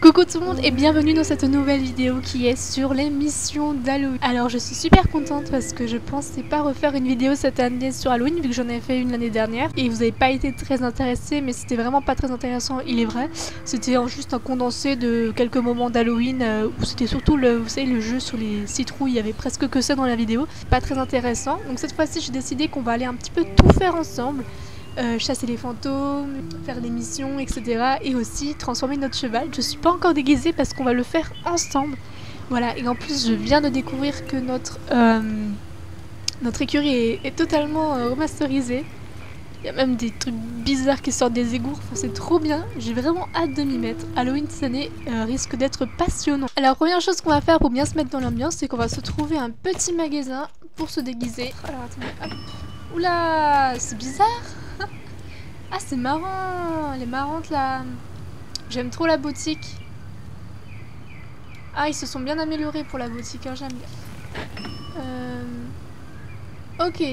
Coucou tout le monde et bienvenue dans cette nouvelle vidéo qui est sur les missions d'Halloween. Alors je suis super contente parce que je pensais pas refaire une vidéo cette année sur Halloween vu que j'en ai fait une l'année dernière et vous avez pas été très intéressés, mais c'était vraiment pas très intéressant, il est vrai. C'était juste un condensé de quelques moments d'Halloween où c'était surtout vous savez, le jeu sur les citrouilles, il y avait presque que ça dans la vidéo. Pas très intéressant, donc cette fois-ci j'ai décidé qu'on va aller un petit peu tout faire ensemble. Chasser les fantômes, faire des missions, etc. Et aussi transformer notre cheval. Je suis pas encore déguisée parce qu'on va le faire ensemble. Voilà, et en plus je viens de découvrir que notre écurie est totalement remasterisée. Il y a même des trucs bizarres qui sortent des égouts, enfin c'est trop bien. J'ai vraiment hâte de m'y mettre. Halloween cette année risque d'être passionnant. Alors première chose qu'on va faire pour bien se mettre dans l'ambiance, c'est qu'on va se trouver un petit magasin pour se déguiser. Alors attendez, hop. Oula, c'est bizarre. Ah c'est marrant, elle est marrante là. J'aime trop la boutique. Ah ils se sont bien améliorés pour la boutique, hein, j'aime bien. Ok.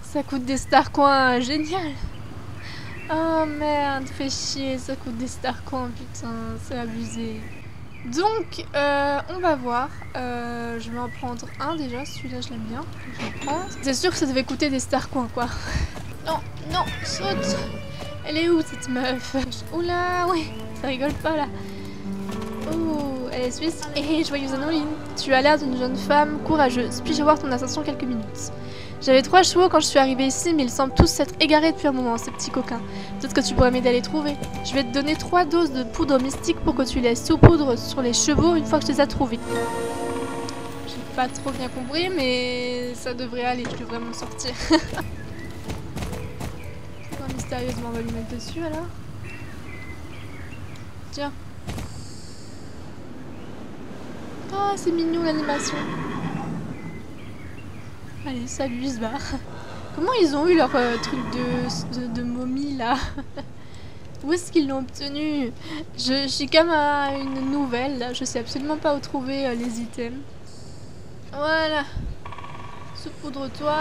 Ça coûte des Starcoins, génial. Oh merde, fait chier, ça coûte des Starcoins, putain, c'est abusé. Donc, on va voir. Je vais en prendre un déjà, celui-là je l'aime bien. Je le prends. C'est sûr que ça devait coûter des Starcoins quoi. Non, non, saute. Elle est où cette meuf? Oula, ouais, ça rigole pas là. Oh, elle est suisse. Et joyeuse Halloween. Tu as l'air d'une jeune femme courageuse. Puis-je voir ton ascension quelques minutes? J'avais 3 chevaux quand je suis arrivée ici, mais ils semblent tous s'être égarés depuis un moment, ces petits coquins. Peut-être que tu pourrais m'aider à les trouver. Je vais te donner 3 doses de poudre mystique pour que tu les saupoudres sur les chevaux une fois que je les ai trouvés. J'ai pas trop bien compris, mais ça devrait aller, je devrais m'en sortir. Mystérieusement, on va lui mettre dessus alors. Tiens. Oh, c'est mignon l'animation. Allez, salut, il se barre. Comment ils ont eu leur truc de momie là? Où est-ce qu'ils l'ont obtenu? Je suis comme à une nouvelle là, je sais absolument pas où trouver les items. Voilà. Saupoudre-toi.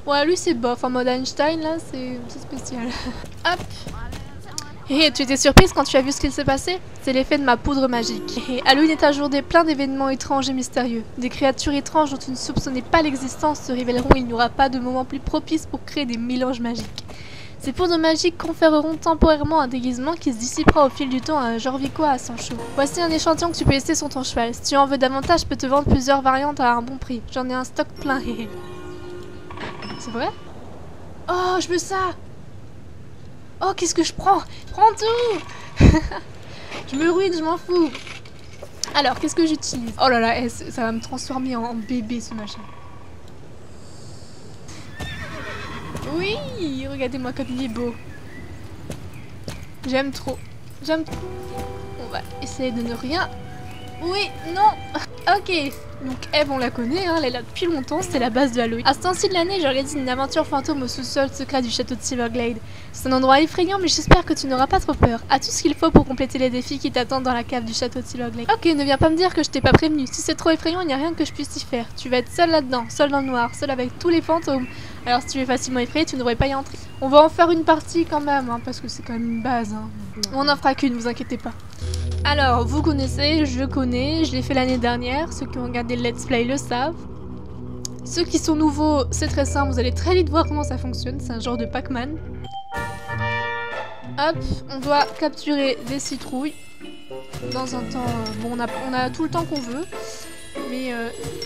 Ouais, lui c'est bof, en mode Einstein là, c'est spécial. Hop. Et tu étais surprise quand tu as vu ce qu'il s'est passé? C'est l'effet de ma poudre magique. Et Halloween est un jour des plein d'événements étranges et mystérieux. Des créatures étranges dont tu ne soupçonnais pas l'existence se révéleront et il n'y aura pas de moment plus propice pour créer des mélanges magiques. Ces poudres magiques conféreront temporairement un déguisement qui se dissipera au fil du temps à un genre vicois à sang chaud. Voici un échantillon que tu peux essayer sur ton cheval. Si tu en veux davantage, je peux te vendre plusieurs variantes à un bon prix. J'en ai un stock plein. C'est vrai? Oh, je veux ça! Oh, qu'est-ce que je prends? Prends tout! Je me ruine, je m'en fous. Alors, qu'est-ce que j'utilise? Oh là là, ça va me transformer en bébé ce machin. Oui, regardez-moi comme il est beau. J'aime trop. J'aime trop. On va essayer de ne rien... Oui, non. Ok, donc Eve on la connaît, hein, elle est là depuis longtemps, c'est la base de Halloween. À ce temps-ci de l'année, j'organise une aventure fantôme au sous-sol secret du château de Silverglade. C'est un endroit effrayant, mais j'espère que tu n'auras pas trop peur. As-tu ce qu'il faut pour compléter les défis qui t'attendent dans la cave du château de Silverglade? Ok, ne viens pas me dire que je t'ai pas prévenu. Si c'est trop effrayant, il n'y a rien que je puisse y faire. Tu vas être seule là-dedans, seule dans le noir, seule avec tous les fantômes. Alors si tu es facilement effrayé, tu ne devrais pas y entrer. On va en faire une partie quand même, hein, parce que c'est quand même une base. Hein. On n'en fera qu'une, vous inquiétez pas. Alors, vous connaissez, je connais, je l'ai fait l'année dernière, ceux qui ont regardé le Let's Play le savent. Ceux qui sont nouveaux, c'est très simple, vous allez très vite voir comment ça fonctionne, c'est un genre de Pac-Man. Hop, on doit capturer des citrouilles dans un temps... bon, on a tout le temps qu'on veut, mais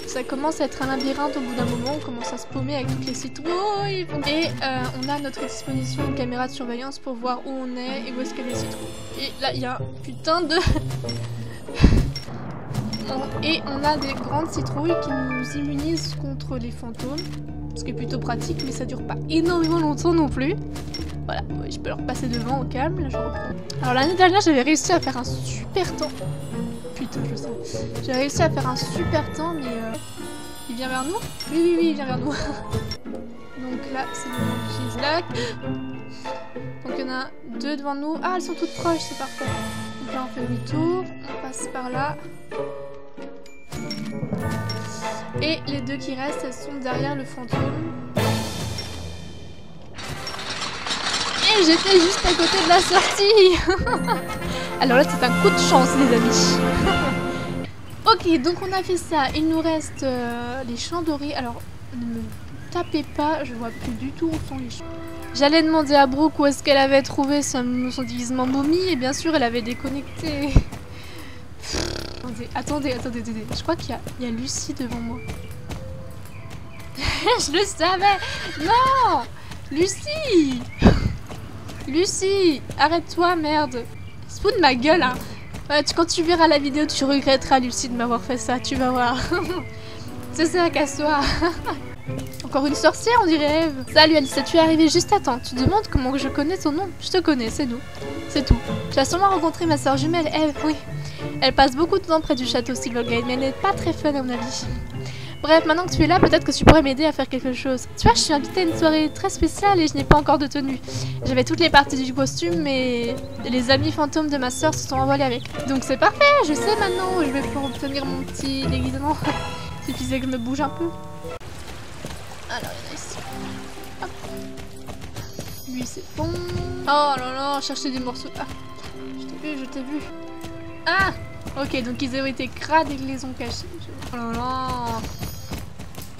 ça commence à être un labyrinthe au bout d'un moment, on commence à se paumer avec toutes les citrouilles. Et on a à notre disposition une caméra de surveillance pour voir où on est et où est-ce qu'il y a des citrouilles. Et là, il y a un putain de... Et on a des grandes citrouilles qui nous immunisent contre les fantômes, ce qui est plutôt pratique, mais ça dure pas énormément longtemps non plus. Voilà, ouais, je peux leur passer devant au calme, là je reprends. Alors l'année dernière, j'avais réussi à faire un super temps. Putain, je sais. J'ai réussi à faire un super temps, mais il vient vers nous? Oui, oui, oui, il vient vers nous. Donc là, c'est bon, j'utilise là. Donc il y en a 2 devant nous. Ah, elles sont toutes proches, c'est parfait. Donc là, on fait demi-tour, on passe par là. Et les 2 qui restent, elles sont derrière le fantôme. Et j'étais juste à côté de la sortie. Alors là, c'est un coup de chance, les amis. Ok, donc on a fait ça. Il nous reste les champs dorés. Alors, ne me tapez pas, je vois plus du tout où sont les champs. J'allais demander à Brooke où est-ce qu'elle avait trouvé son déguisement momie. Et bien sûr, elle avait déconnecté. Attendez. Je crois qu'il y a Lucie devant moi. Je le savais. Non, Lucie. Lucie, arrête-toi, merde. Se fout de ma gueule, hein. Ouais, quand tu verras la vidéo, tu regretteras, Lucie, de m'avoir fait ça, tu vas voir. C'est ça, casse-toi. Encore une sorcière, on dirait Eve. Salut Alicia, tu es arrivée juste à temps. Tu demandes comment je connais ton nom? Je te connais, c'est nous. C'est tout. Tu as sûrement rencontré ma soeur jumelle, Eve, oui. Elle passe beaucoup de temps près du château Silvergate, mais elle n'est pas très fun à mon avis. Bref, maintenant que tu es là, peut-être que tu pourrais m'aider à faire quelque chose. Tu vois, je suis invitée à une soirée très spéciale et je n'ai pas encore de tenue. J'avais toutes les parties du costume, mais les amis fantômes de ma soeur se sont envolés avec. Donc c'est parfait, je sais maintenant où je vais pouvoir obtenir mon petit déguisement. Il suffisait que je me bouge un peu. Alors, il y en a ici. Hop. Lui, c'est bon. Oh là là, chercher des morceaux. Ah, je t'ai vu. Ah, ok, donc ils ont été crades et ils les ont cachés. Oh là là.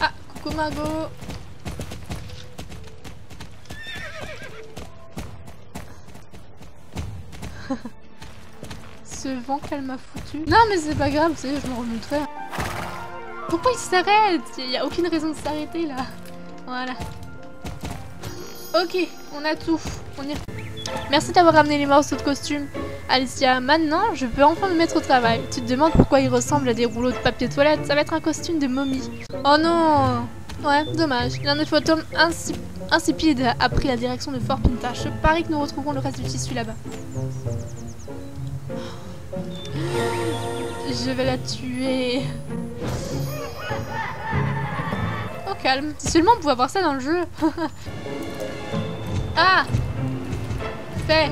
Ah, coucou Margot. Ce vent qu'elle m'a foutu. Non mais c'est pas grave, je me remonterai. Pourquoi il s'arrête? Il n'y a aucune raison de s'arrêter là. Voilà. Ok, on a tout. On y... Merci d'avoir ramené les morceaux de costume. Alicia, maintenant, je peux enfin me mettre au travail. Tu te demandes pourquoi il ressemble à des rouleaux de papier toilette? Ça va être un costume de momie. Oh non. Ouais, dommage. L'un des fantômes insipide a pris la direction de Fort Pinta. Je parie que nous retrouverons le reste du tissu là-bas. Je vais la tuer. Oh, calme. Si seulement on pouvait avoir ça dans le jeu. Ah. Fait.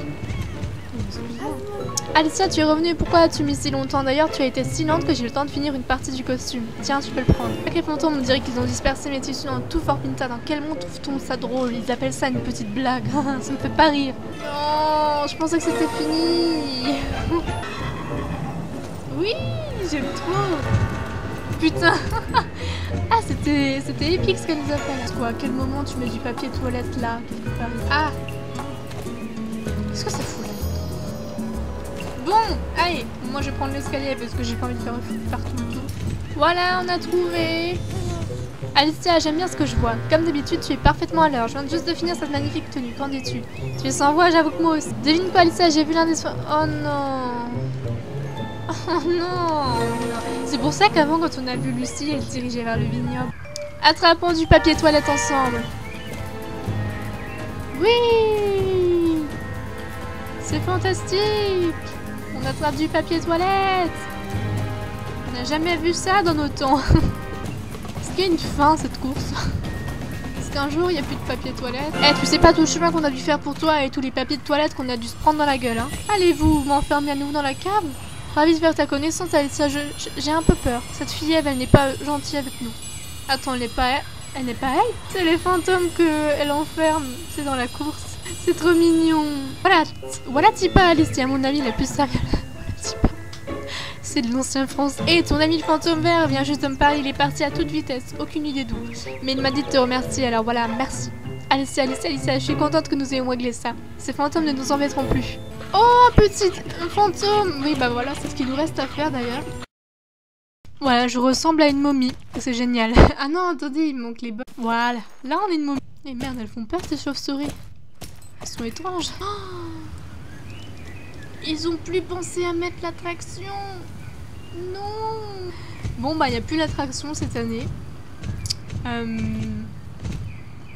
Alicia, tu es revenue. Pourquoi as-tu mis si longtemps? D'ailleurs, tu as été si lente que j'ai eu le temps de finir une partie du costume. Tiens, tu peux le prendre. Les fantômes, on dirait qu'ils ont dispersé mes tissus dans tout Fort Pinta. Dans quel monde trouve-t-on ça drôle? Ils appellent ça une petite blague. Ça me fait pas rire. Non, je pensais que c'était fini. Oui, j'aime trop. Putain. Ah, c'était épique ce qu'elle nous a fait. Quoi, à quel moment tu mets du papier toilette là, quelque part? Ah. Qu'est-ce que ça fout là? Bon, allez, moi je vais prendre l'escalier parce que j'ai pas envie de faire tout le tour. Voilà, on a trouvé. Alicia, j'aime bien ce que je vois. Comme d'habitude, tu es parfaitement à l'heure. Je viens juste de finir cette magnifique tenue. Qu'en dis-tu? Tu es sans voix, j'avoue que moi aussi. Devine quoi, Alicia, j'ai vu l'un des... Oh non. Oh non. C'est pour ça qu'avant, quand on a vu Lucie, elle se dirigeait vers le vignoble. Attrapons du papier toilette ensemble. Oui. C'est fantastique. On attrape du papier toilette. On n'a jamais vu ça dans nos temps. Est-ce qu'il y a une fin cette course? Est-ce qu'un jour il n'y a plus de papier toilette? Eh, tu sais pas tout le chemin qu'on a dû faire pour toi et tous les papiers de toilette qu'on a dû se prendre dans la gueule, hein? Allez-vous m'enfermer à nouveau dans la cave? Ravi de faire ta connaissance, Alicia. J'ai un peu peur. Cette fille, elle n'est pas gentille avec nous. Attends, elle n'est pas elle? C'est les fantômes qu'elle enferme. C'est dans la course. C'est trop mignon. Voilà Tipa, Alicia, mon ami la plus sérieuse. Voilà Tipa. C'est de l'ancien France. Et ton ami le fantôme vert vient juste de me parler. Il est parti à toute vitesse. Aucune idée d'où. Mais il m'a dit de te remercier. Alors voilà, merci. Alicia, je suis contente que nous ayons réglé ça. Ces fantômes ne nous embêteront plus. Oh, petite fantôme. Oui, bah voilà, c'est ce qu'il nous reste à faire d'ailleurs. Voilà, je ressemble à une momie. C'est génial. Ah non, attendez, il me manque les bottes. Voilà, là on est une momie. Et merde, elles font peur ces chauves-souris. Elles sont étranges. Oh, ils ont plus pensé à mettre l'attraction. Non. Bon, bah, il n'y a plus l'attraction cette année.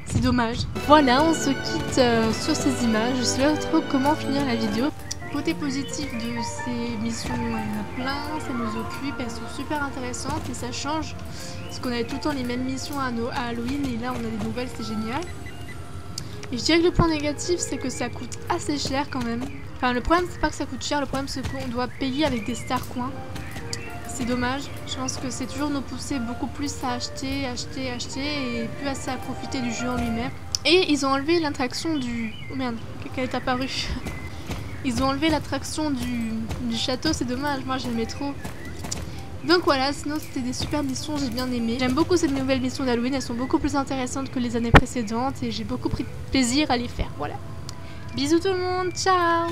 C'est dommage. Voilà, on se quitte sur ces images. Je sais pas trop comment finir la vidéo. Côté positif de ces missions, il y en a plein, ça nous occupe, elles sont super intéressantes et ça change. Parce qu'on avait tout le temps les mêmes missions à Halloween et là on a des nouvelles, c'est génial. Et je dirais que le point négatif, c'est que ça coûte assez cher quand même. Enfin, le problème, c'est pas que ça coûte cher, le problème, c'est qu'on doit payer avec des star coins. C'est dommage. Je pense que c'est toujours nous pousser beaucoup plus à acheter et plus assez à profiter du jeu en lui-même. Et ils ont enlevé l'attraction du... Oh merde, quelqu'un est apparu. Ils ont enlevé l'attraction du château, c'est dommage, moi j'aimais trop. Donc voilà, sinon c'était des super missions, j'ai bien aimé. J'aime beaucoup cette nouvelle mission d'Halloween, elles sont beaucoup plus intéressantes que les années précédentes et j'ai beaucoup pris plaisir à les faire, voilà. Bisous tout le monde, ciao!